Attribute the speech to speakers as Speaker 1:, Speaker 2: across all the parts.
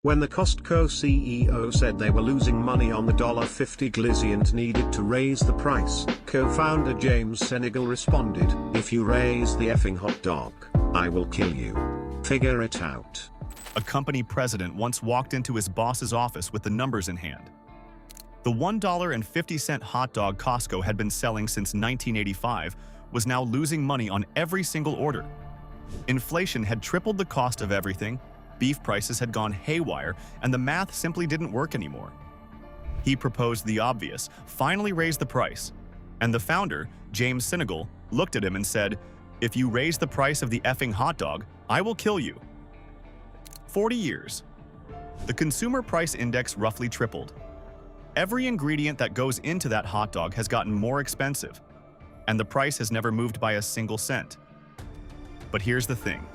Speaker 1: When the Costco CEO said they were losing money on the $1.50 glizzy and needed to raise the price, co-founder James Sinegal responded, "If you raise the effing hot dog, I will kill you. Figure it out."
Speaker 2: A company president once walked into his boss's office with the numbers in hand. The $1.50 hot dog Costco had been selling since 1985 was now losing money on every single order. Inflation had tripled the cost of everything, beef prices had gone haywire, and the math simply didn't work anymore. He proposed the obvious, finally raise the price. And the founder, James Sinegal, looked at him and said, "If you raise the price of the effing hot dog, I will kill you." 40 years. The consumer price index roughly tripled. Every ingredient that goes into that hot dog has gotten more expensive, and the price has never moved by a single cent. But here's the thing.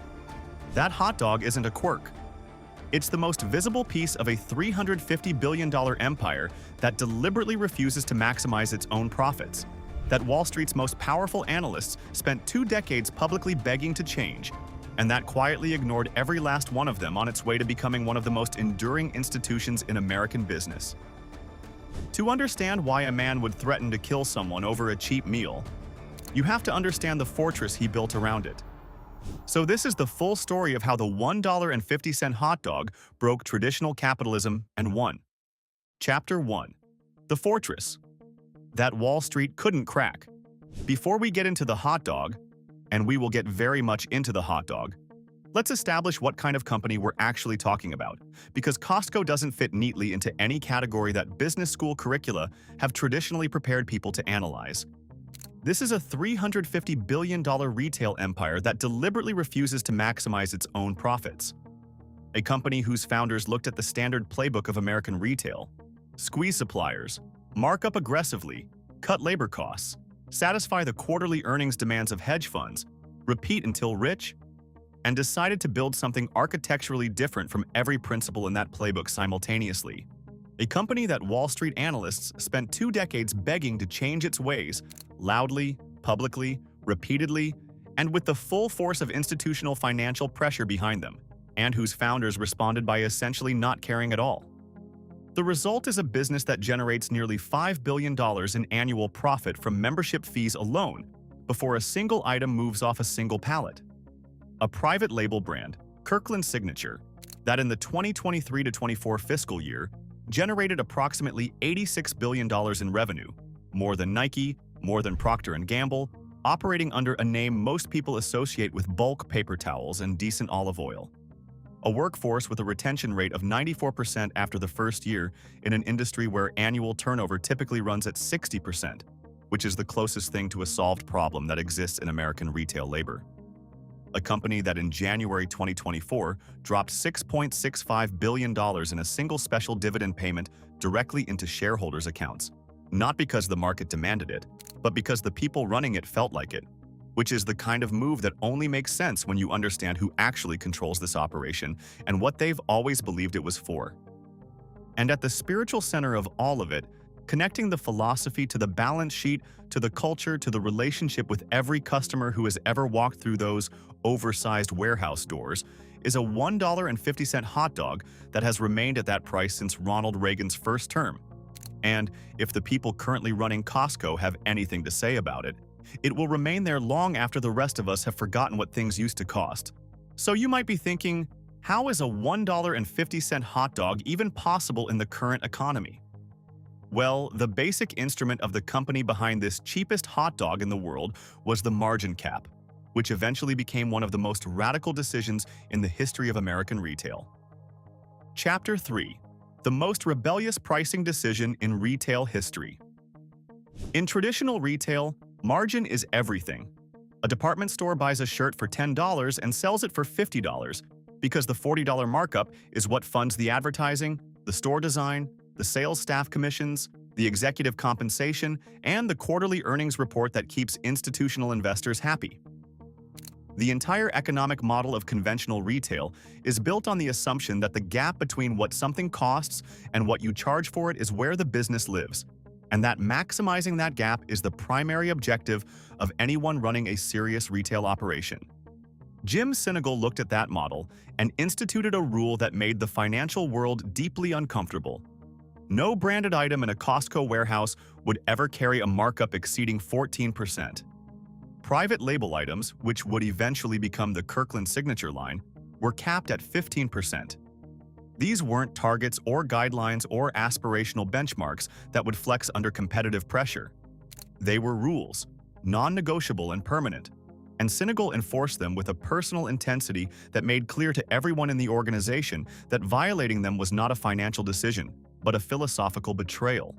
Speaker 2: That hot dog isn't a quirk. It's the most visible piece of a $350 billion empire that deliberately refuses to maximize its own profits, that Wall Street's most powerful analysts spent 2 decades publicly begging to change, and that quietly ignored every last one of them on its way to becoming one of the most enduring institutions in American business. To understand why a man would threaten to kill someone over a cheap meal, you have to understand the fortress he built around it. So this is the full story of how the $1.50 hot dog broke traditional capitalism and won. Chapter 1. The Fortress that Wall Street couldn't crack. Before we get into the hot dog, and we will get very much into the hot dog, let's establish what kind of company we're actually talking about, because Costco doesn't fit neatly into any category that business school curricula have traditionally prepared people to analyze. This is a $350 billion retail empire that deliberately refuses to maximize its own profits. A company whose founders looked at the standard playbook of American retail: squeeze suppliers, mark up aggressively, cut labor costs, satisfy the quarterly earnings demands of hedge funds, repeat until rich, and decided to build something architecturally different from every principle in that playbook simultaneously. A company that Wall Street analysts spent 2 decades begging to change its ways, loudly, publicly, repeatedly, and with the full force of institutional financial pressure behind them, and whose founders responded by essentially not caring at all. The result is a business that generates nearly $5 billion in annual profit from membership fees alone before a single item moves off a single pallet. A private label brand, Kirkland Signature, that in the 2023-24 fiscal year generated approximately $86 billion in revenue, more than Nike, more than Procter & Gamble, operating under a name most people associate with bulk paper towels and decent olive oil. A workforce with a retention rate of 94% after the first year in an industry where annual turnover typically runs at 60%, which is the closest thing to a solved problem that exists in American retail labor. A company that in January 2024 dropped $6.65 billion in a single special dividend payment directly into shareholders' accounts, not because the market demanded it, but because the people running it felt like it, which is the kind of move that only makes sense when you understand who actually controls this operation and what they've always believed it was for. And at the spiritual center of all of it, connecting the philosophy to the balance sheet, to the culture, to the relationship with every customer who has ever walked through those oversized warehouse doors, is a $1.50 hot dog that has remained at that price since Ronald Reagan's first term. And if the people currently running Costco have anything to say about it, it will remain there long after the rest of us have forgotten what things used to cost. So you might be thinking, how is a $1.50 hot dog even possible in the current economy? Well, the basic instrument of the company behind this cheapest hot dog in the world was the margin cap, which eventually became one of the most radical decisions in the history of American retail. Chapter 3. The most rebellious pricing decision in retail history. In traditional retail, margin is everything. A department store buys a shirt for $10 and sells it for $50 because the $40 markup is what funds the advertising, the store design, the sales staff commissions, the executive compensation, and the quarterly earnings report that keeps institutional investors happy. The entire economic model of conventional retail is built on the assumption that the gap between what something costs and what you charge for it is where the business lives, and that maximizing that gap is the primary objective of anyone running a serious retail operation. James Sinegal looked at that model and instituted a rule that made the financial world deeply uncomfortable. No branded item in a Costco warehouse would ever carry a markup exceeding 14%. Private label items, which would eventually become the Kirkland signature line, were capped at 15%. These weren't targets or guidelines or aspirational benchmarks that would flex under competitive pressure. They were rules, non-negotiable and permanent, and Sinegal enforced them with a personal intensity that made clear to everyone in the organization that violating them was not a financial decision, but a philosophical betrayal.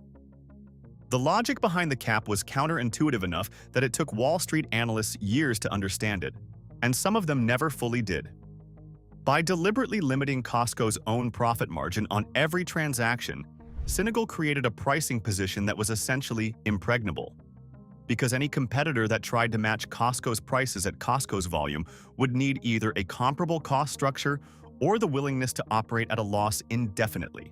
Speaker 2: The logic behind the cap was counterintuitive enough that it took Wall Street analysts years to understand it, and some of them never fully did. By deliberately limiting Costco's own profit margin on every transaction, Sinegal created a pricing position that was essentially impregnable, because any competitor that tried to match Costco's prices at Costco's volume would need either a comparable cost structure or the willingness to operate at a loss indefinitely.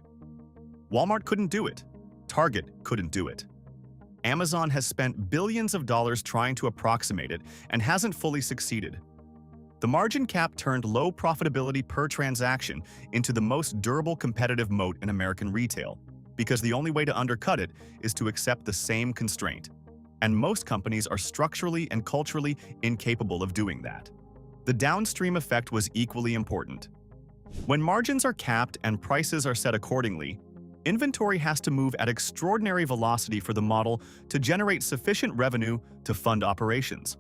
Speaker 2: Walmart couldn't do it. Target couldn't do it. Amazon has spent billions of dollars trying to approximate it and hasn't fully succeeded. The margin cap turned low profitability per transaction into the most durable competitive moat in American retail, because the only way to undercut it is to accept the same constraint. And most companies are structurally and culturally incapable of doing that. The downstream effect was equally important. When margins are capped and prices are set accordingly, inventory has to move at extraordinary velocity for the model to generate sufficient revenue to fund operations.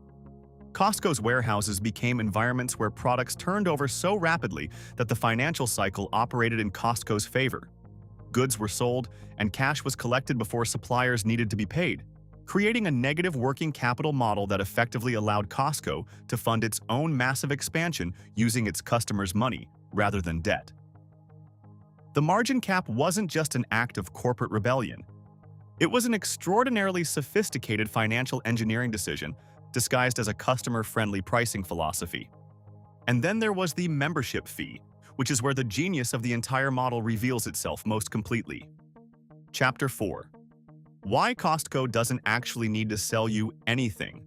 Speaker 2: Costco's warehouses became environments where products turned over so rapidly that the financial cycle operated in Costco's favor. Goods were sold, and cash was collected before suppliers needed to be paid, creating a negative working capital model that effectively allowed Costco to fund its own massive expansion using its customers' money rather than debt. The margin cap wasn't just an act of corporate rebellion. It was an extraordinarily sophisticated financial engineering decision disguised as a customer-friendly pricing philosophy. And then there was the membership fee, which is where the genius of the entire model reveals itself most completely. Chapter 4. Why Costco doesn't actually need to sell you anything.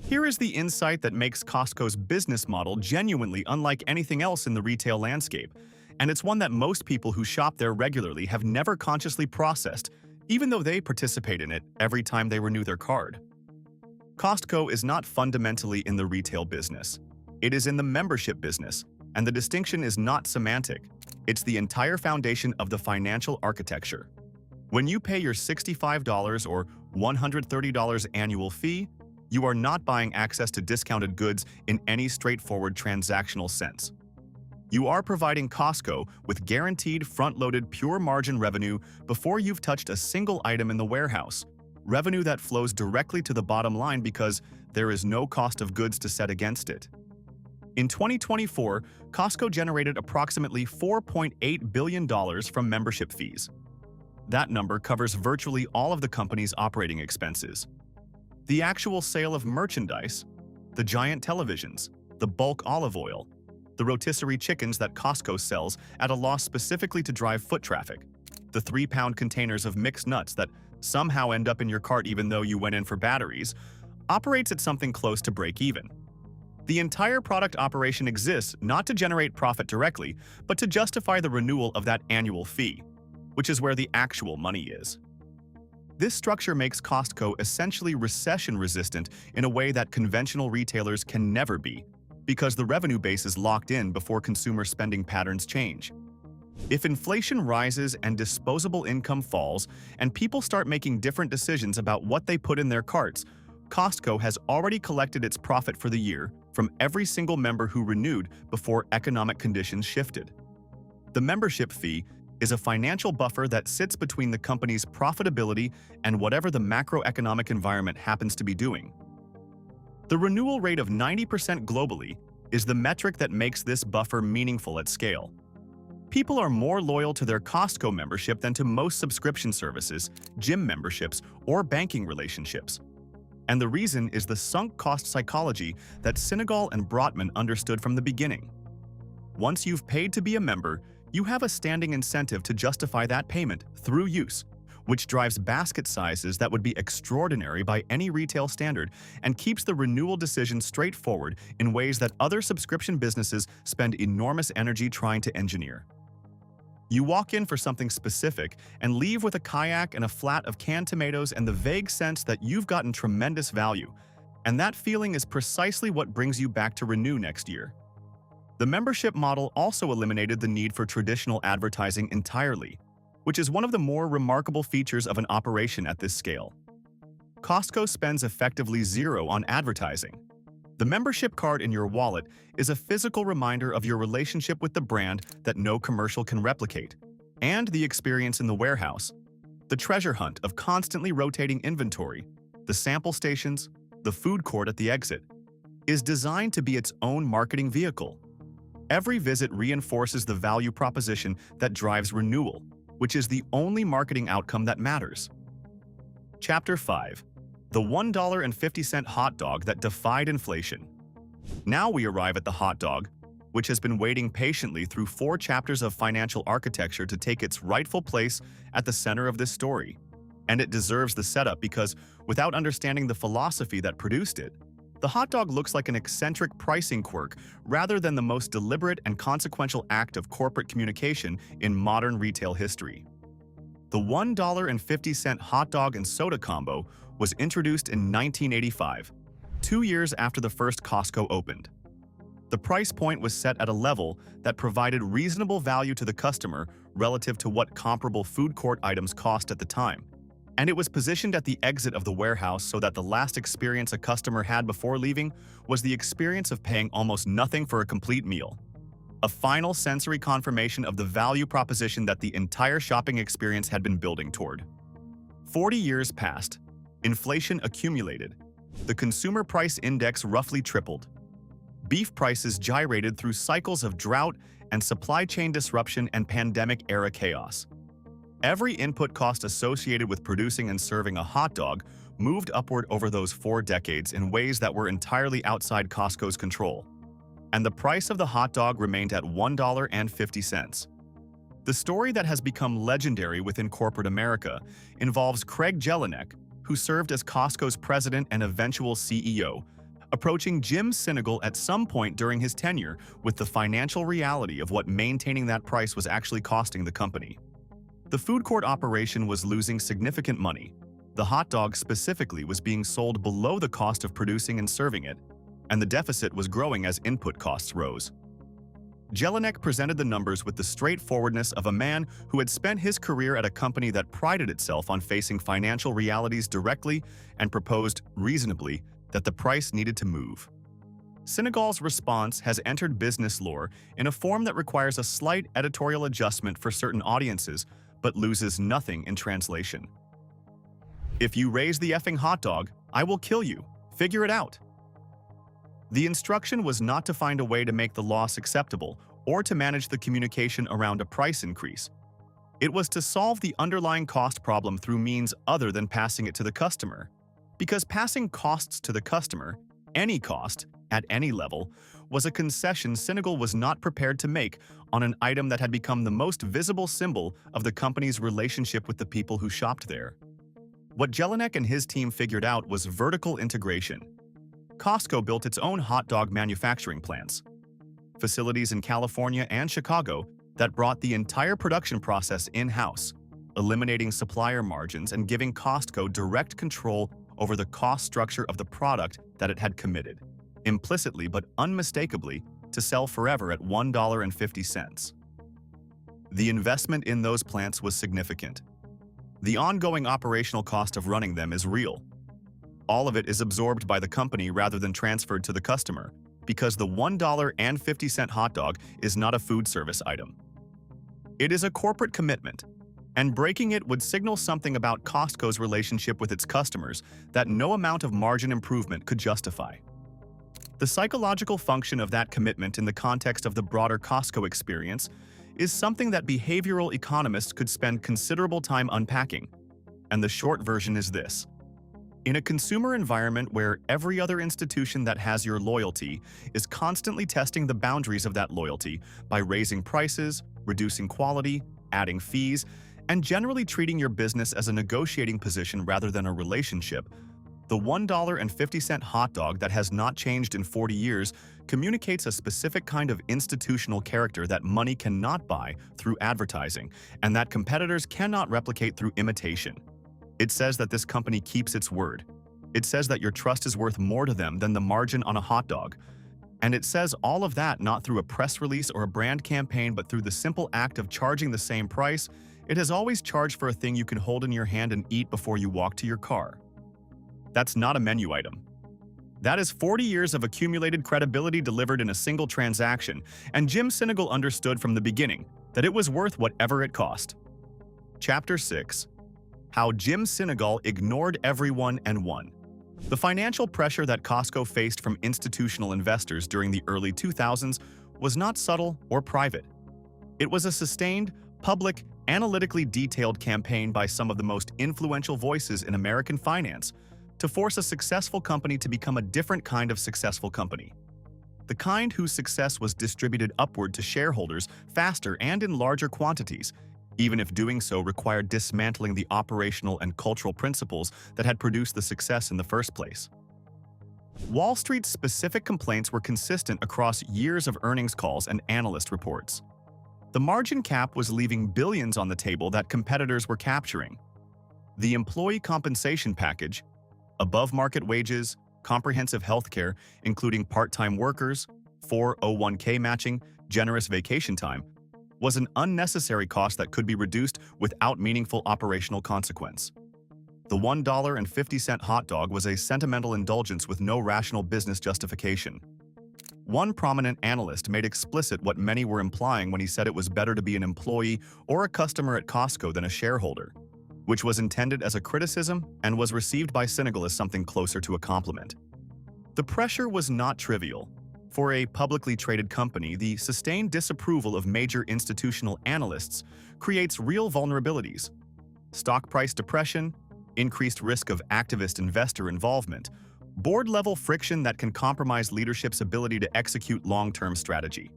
Speaker 2: Here is the insight that makes Costco's business model genuinely unlike anything else in the retail landscape, and it's one that most people who shop there regularly have never consciously processed, even though they participate in it every time they renew their card. Costco is not fundamentally in the retail business. It is in the membership business, and the distinction is not semantic. It's the entire foundation of the financial architecture. When you pay your $65 or $130 annual fee, you are not buying access to discounted goods in any straightforward transactional sense. You are providing Costco with guaranteed front-loaded pure margin revenue before you've touched a single item in the warehouse, revenue that flows directly to the bottom line because there is no cost of goods to set against it. In 2024, Costco generated approximately $4.8 billion from membership fees. That number covers virtually all of the company's operating expenses. The actual sale of merchandise, the giant televisions, the bulk olive oil, the rotisserie chickens that Costco sells at a loss specifically to drive foot traffic, the 3-pound containers of mixed nuts that somehow end up in your cart even though you went in for batteries, operates at something close to break even. The entire product operation exists not to generate profit directly, but to justify the renewal of that annual fee, which is where the actual money is. This structure makes Costco essentially recession-resistant in a way that conventional retailers can never be, because the revenue base is locked in before consumer spending patterns change. If inflation rises and disposable income falls, and people start making different decisions about what they put in their carts, Costco has already collected its profit for the year from every single member who renewed before economic conditions shifted. The membership fee is a financial buffer that sits between the company's profitability and whatever the macroeconomic environment happens to be doing. The renewal rate of 90% globally is the metric that makes this buffer meaningful at scale. People are more loyal to their Costco membership than to most subscription services, gym memberships, or banking relationships. And the reason is the sunk cost psychology that Sinegal and Brotman understood from the beginning. Once you've paid to be a member, you have a standing incentive to justify that payment through use, which drives basket sizes that would be extraordinary by any retail standard and keeps the renewal decision straightforward in ways that other subscription businesses spend enormous energy trying to engineer. You walk in for something specific and leave with a kayak and a flat of canned tomatoes and the vague sense that you've gotten tremendous value, and that feeling is precisely what brings you back to renew next year. The membership model also eliminated the need for traditional advertising entirely, which is one of the more remarkable features of an operation at this scale. Costco spends effectively zero on advertising. The membership card in your wallet is a physical reminder of your relationship with the brand that no commercial can replicate, and the experience in the warehouse, the treasure hunt of constantly rotating inventory, the sample stations, the food court at the exit, is designed to be its own marketing vehicle. Every visit reinforces the value proposition that drives renewal, which is the only marketing outcome that matters. Chapter 5. The $1.50 hot dog that defied inflation. Now we arrive at the hot dog, which has been waiting patiently through 4 chapters of financial architecture to take its rightful place at the center of this story. And it deserves the setup because, without understanding the philosophy that produced it, the hot dog looks like an eccentric pricing quirk rather than the most deliberate and consequential act of corporate communication in modern retail history. The $1.50 hot dog and soda combo was introduced in 1985, 2 years after the first Costco opened. The price point was set at a level that provided reasonable value to the customer relative to what comparable food court items cost at the time, and it was positioned at the exit of the warehouse so that the last experience a customer had before leaving was the experience of paying almost nothing for a complete meal. A final sensory confirmation of the value proposition that the entire shopping experience had been building toward. 40 years passed. Inflation accumulated. The consumer price index roughly tripled. Beef prices gyrated through cycles of drought and supply chain disruption and pandemic-era chaos. Every input cost associated with producing and serving a hot dog moved upward over those 4 decades in ways that were entirely outside Costco's control. And the price of the hot dog remained at $1.50. The story that has become legendary within corporate America involves Craig Jelinek, who served as Costco's president and eventual CEO, approaching James Sinegal at some point during his tenure with the financial reality of what maintaining that price was actually costing the company. The food court operation was losing significant money. The hot dog specifically was being sold below the cost of producing and serving it, and the deficit was growing as input costs rose. Jelinek presented the numbers with the straightforwardness of a man who had spent his career at a company that prided itself on facing financial realities directly and proposed, reasonably, that the price needed to move. Sinegal's response has entered business lore in a form that requires a slight editorial adjustment for certain audiences, but loses nothing in translation. If you raise the effing hot dog, I will kill you. Figure it out. The instruction was not to find a way to make the loss acceptable or to manage the communication around a price increase. It was to solve the underlying cost problem through means other than passing it to the customer. Because passing costs to the customer, any cost, at any level, was a concession Sinegal was not prepared to make on an item that had become the most visible symbol of the company's relationship with the people who shopped there. What Jelinek and his team figured out was vertical integration. Costco built its own hot dog manufacturing plants, facilities in California and Chicago that brought the entire production process in-house, eliminating supplier margins and giving Costco direct control over the cost structure of the product that it had committed, implicitly but unmistakably, to sell forever at $1.50. The investment in those plants was significant. The ongoing operational cost of running them is real. All of it is absorbed by the company rather than transferred to the customer, because the $1.50 hot dog is not a food service item. It is a corporate commitment, and breaking it would signal something about Costco's relationship with its customers that no amount of margin improvement could justify. The psychological function of that commitment in the context of the broader Costco experience is something that behavioral economists could spend considerable time unpacking, and the short version is this. In a consumer environment where every other institution that has your loyalty is constantly testing the boundaries of that loyalty by raising prices, reducing quality, adding fees, and generally treating your business as a negotiating position rather than a relationship, the $1.50 hot dog that has not changed in 40 years communicates a specific kind of institutional character that money cannot buy through advertising and that competitors cannot replicate through imitation. It says that this company keeps its word. It says that your trust is worth more to them than the margin on a hot dog. And it says all of that not through a press release or a brand campaign, but through the simple act of charging the same price it has always charged for a thing you can hold in your hand and eat before you walk to your car. That's not a menu item. That is 40 years of accumulated credibility delivered in a single transaction, and James Sinegal understood from the beginning that it was worth whatever it cost. Chapter 6. How James Sinegal ignored everyone and won. The financial pressure that Costco faced from institutional investors during the early 2000s was not subtle or private. It was a sustained, public, analytically detailed campaign by some of the most influential voices in American finance to force a successful company to become a different kind of successful company. The kind whose success was distributed upward to shareholders faster and in larger quantities, even if doing so required dismantling the operational and cultural principles that had produced the success in the first place. Wall Street's specific complaints were consistent across years of earnings calls and analyst reports. The margin cap was leaving billions on the table that competitors were capturing. The employee compensation package, above-market wages, comprehensive health care, including part-time workers, 401k matching, generous vacation time, was an unnecessary cost that could be reduced without meaningful operational consequence. The $1.50 hot dog was a sentimental indulgence with no rational business justification. One prominent analyst made explicit what many were implying when he said it was better to be an employee or a customer at Costco than a shareholder, which was intended as a criticism and was received by Sinegal as something closer to a compliment. The pressure was not trivial. For a publicly traded company, the sustained disapproval of major institutional analysts creates real vulnerabilities: stock price depression, increased risk of activist investor involvement, board-level friction that can compromise leadership's ability to execute long-term strategy.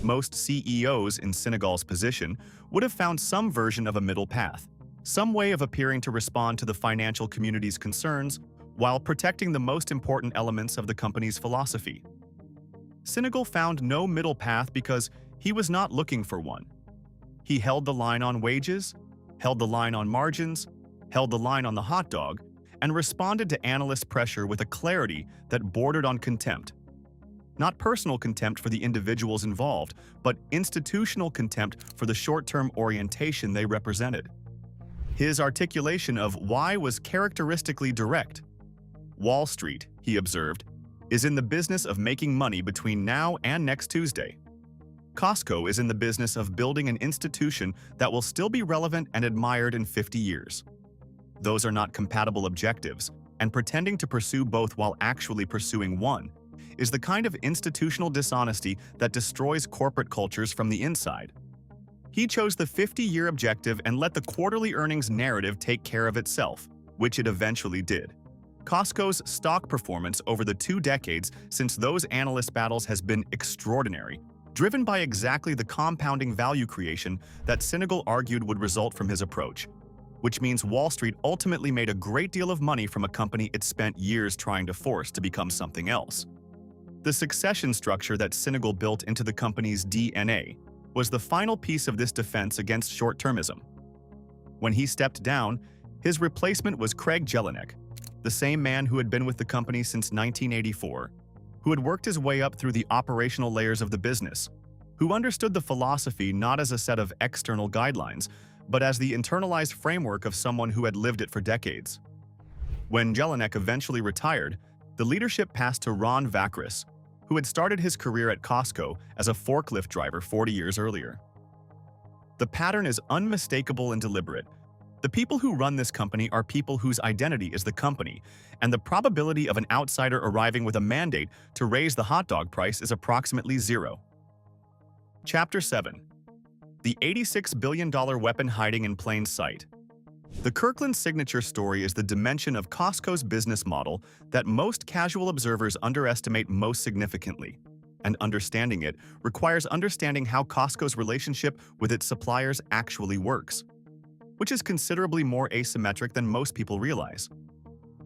Speaker 2: Most CEOs in Sinegal's position would have found some version of a middle path, some way of appearing to respond to the financial community's concerns while protecting the most important elements of the company's philosophy. Sinegal found no middle path because he was not looking for one. He held the line on wages, held the line on margins, held the line on the hot dog, and responded to analyst pressure with a clarity that bordered on contempt. Not personal contempt for the individuals involved, but institutional contempt for the short-term orientation they represented. His articulation of why was characteristically direct. Wall Street, he observed, is in the business of making money between now and next Tuesday. Costco is in the business of building an institution that will still be relevant and admired in 50 years. Those are not compatible objectives, and pretending to pursue both while actually pursuing one is the kind of institutional dishonesty that destroys corporate cultures from the inside. He chose the 50-year objective and let the quarterly earnings narrative take care of itself, which it eventually did. Costco's stock performance over the 2 decades since those analyst battles has been extraordinary, driven by exactly the compounding value creation that Sinegal argued would result from his approach, which means Wall Street ultimately made a great deal of money from a company it spent years trying to force to become something else. The succession structure that Sinegal built into the company's DNA was the final piece of this defense against short-termism. When he stepped down, his replacement was Craig Jelinek, the same man who had been with the company since 1984, who had worked his way up through the operational layers of the business, who understood the philosophy not as a set of external guidelines, but as the internalized framework of someone who had lived it for decades. When Jelinek eventually retired, the leadership passed to Ron Vakris, who had started his career at Costco as a forklift driver 40 years earlier. The pattern is unmistakable and deliberate. The people who run this company are people whose identity is the company, and the probability of an outsider arriving with a mandate to raise the hot dog price is approximately 0. Chapter 7. The $86 billion weapon hiding in plain sight. The Kirkland signature story is the dimension of Costco's business model that most casual observers underestimate most significantly, and understanding it requires understanding how Costco's relationship with its suppliers actually works. which is considerably more asymmetric than most people realize.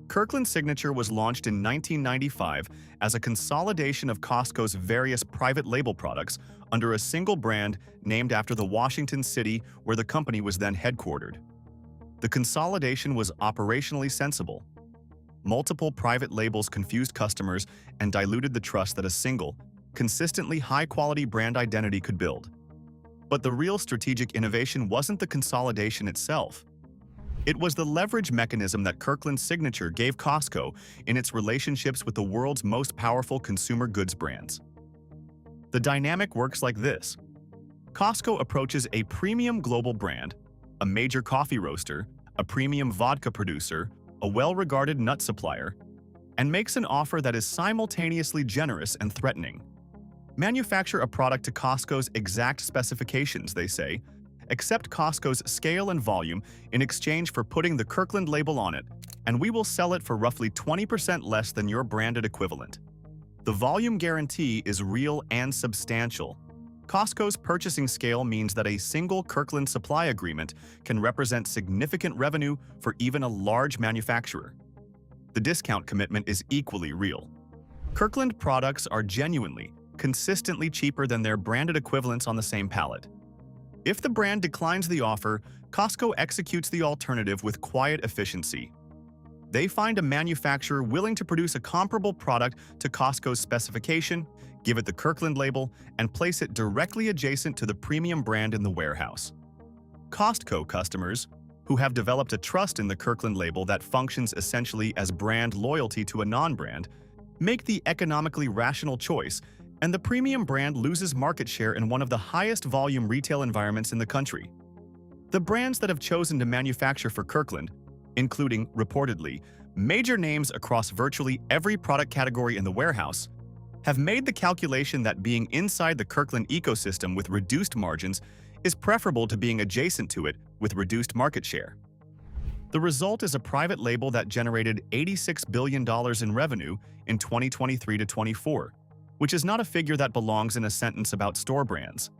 Speaker 2: Kirkland Signature was launched in 1995 as a consolidation of Costco's various private label products under a single brand named after the Washington city where the company was then headquartered. The consolidation was operationally sensible. Multiple private labels confused customers and diluted the trust that a single, consistently high-quality brand identity could build. But the real strategic innovation wasn't the consolidation itself. It was the leverage mechanism that Kirkland Signature gave Costco in its relationships with the world's most powerful consumer goods brands. The dynamic works like this. Costco approaches a premium global brand, a major coffee roaster, a premium vodka producer, a well-regarded nut supplier, and makes an offer that is simultaneously generous and threatening. Manufacture a product to Costco's exact specifications, they say, accept Costco's scale and volume in exchange for putting the Kirkland label on it, and we will sell it for roughly 20% less than your branded equivalent. The volume guarantee is real and substantial. Costco's purchasing scale means that a single Kirkland supply agreement can represent significant revenue for even a large manufacturer. The discount commitment is equally real. Kirkland products are genuinely, consistently cheaper than their branded equivalents on the same pallet. If the brand declines the offer, Costco executes the alternative with quiet efficiency. They find a manufacturer willing to produce a comparable product to Costco's specification, give it the Kirkland label, and place it directly adjacent to the premium brand in the warehouse. Costco customers, who have developed a trust in the Kirkland label that functions essentially as brand loyalty to a non-brand, make the economically rational choice, and the premium brand loses market share in one of the highest volume retail environments in the country. The brands that have chosen to manufacture for Kirkland, including, reportedly, major names across virtually every product category in the warehouse, have made the calculation that being inside the Kirkland ecosystem with reduced margins is preferable to being adjacent to it with reduced market share. The result is a private label that generated $86 billion in revenue in 2023 to 24, which is not a figure that belongs in a sentence about store brands.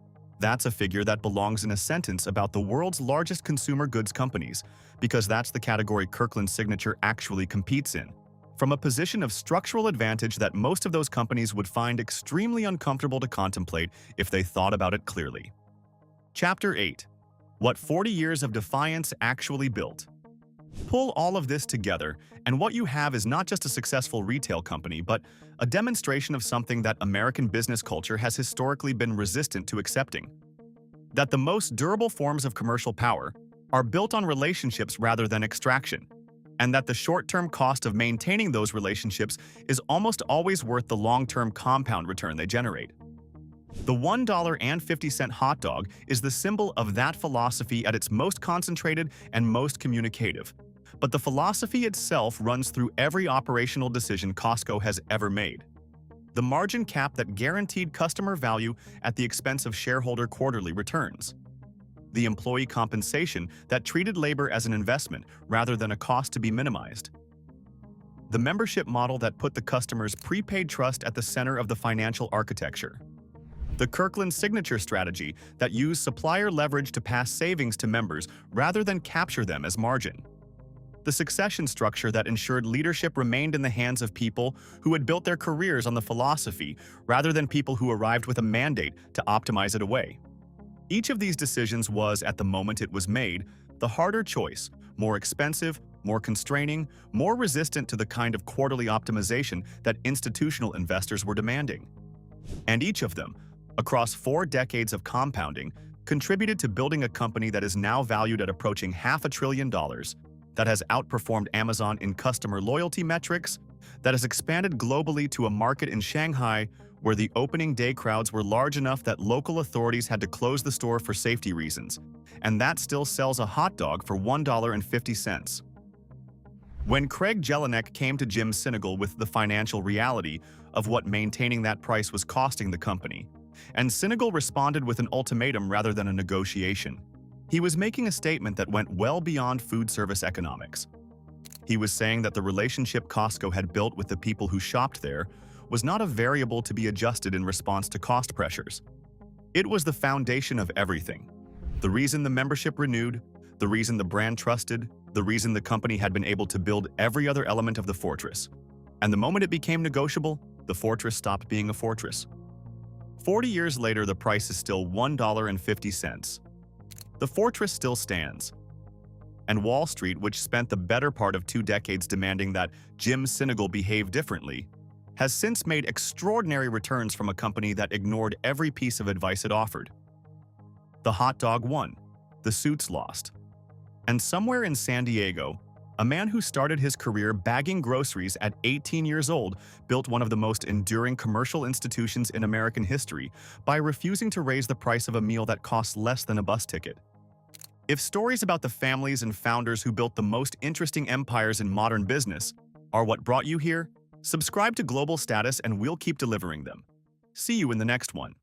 Speaker 2: That's a figure that belongs in a sentence about the world's largest consumer goods companies, because that's the category Kirkland Signature actually competes in, from a position of structural advantage that most of those companies would find extremely uncomfortable to contemplate if they thought about it clearly. Chapter 8. What 40 Years of Defiance Actually Built. Pull all of this together, and what you have is not just a successful retail company, but a demonstration of something that American business culture has historically been resistant to accepting. That the most durable forms of commercial power are built on relationships rather than extraction, and that the short-term cost of maintaining those relationships is almost always worth the long-term compound return they generate. The $1.50 hot dog is the symbol of that philosophy at its most concentrated and most communicative. But the philosophy itself runs through every operational decision Costco has ever made. The margin cap that guaranteed customer value at the expense of shareholder quarterly returns. The employee compensation that treated labor as an investment rather than a cost to be minimized. The membership model that put the customer's prepaid trust at the center of the financial architecture. The Kirkland Signature strategy that used supplier leverage to pass savings to members rather than capture them as margin. The succession structure that ensured leadership remained in the hands of people who had built their careers on the philosophy rather than people who arrived with a mandate to optimize it away. Each of these decisions was, at the moment it was made, the harder choice, more expensive, more constraining, more resistant to the kind of quarterly optimization that institutional investors were demanding. And each of them, across 4 decades of compounding, contributed to building a company that is now valued at approaching $500 billion, that has outperformed Amazon in customer loyalty metrics, that has expanded globally to a market in Shanghai where the opening day crowds were large enough that local authorities had to close the store for safety reasons, and that still sells a hot dog for $1.50. When Craig Jelinek came to James Sinegal with the financial reality of what maintaining that price was costing the company, and Sinegal responded with an ultimatum rather than a negotiation, he was making a statement that went well beyond food service economics. He was saying that the relationship Costco had built with the people who shopped there was not a variable to be adjusted in response to cost pressures. It was the foundation of everything. The reason the membership renewed, The reason the brand trusted, the reason the company had been able to build every other element of the fortress. And the moment it became negotiable, the fortress stopped being a fortress. 40 years later, the price is still $1.50. The fortress still stands. And Wall Street, which spent the better part of 2 decades demanding that James Sinegal behave differently, has since made extraordinary returns from a company that ignored every piece of advice it offered. The hot dog won. The suits lost. And somewhere in San Diego, a man who started his career bagging groceries at 18 years old built one of the most enduring commercial institutions in American history by refusing to raise the price of a meal that costs less than a bus ticket. If stories about the families and founders who built the most interesting empires in modern business are what brought you here, subscribe to Global Status and we'll keep delivering them. See you in the next one.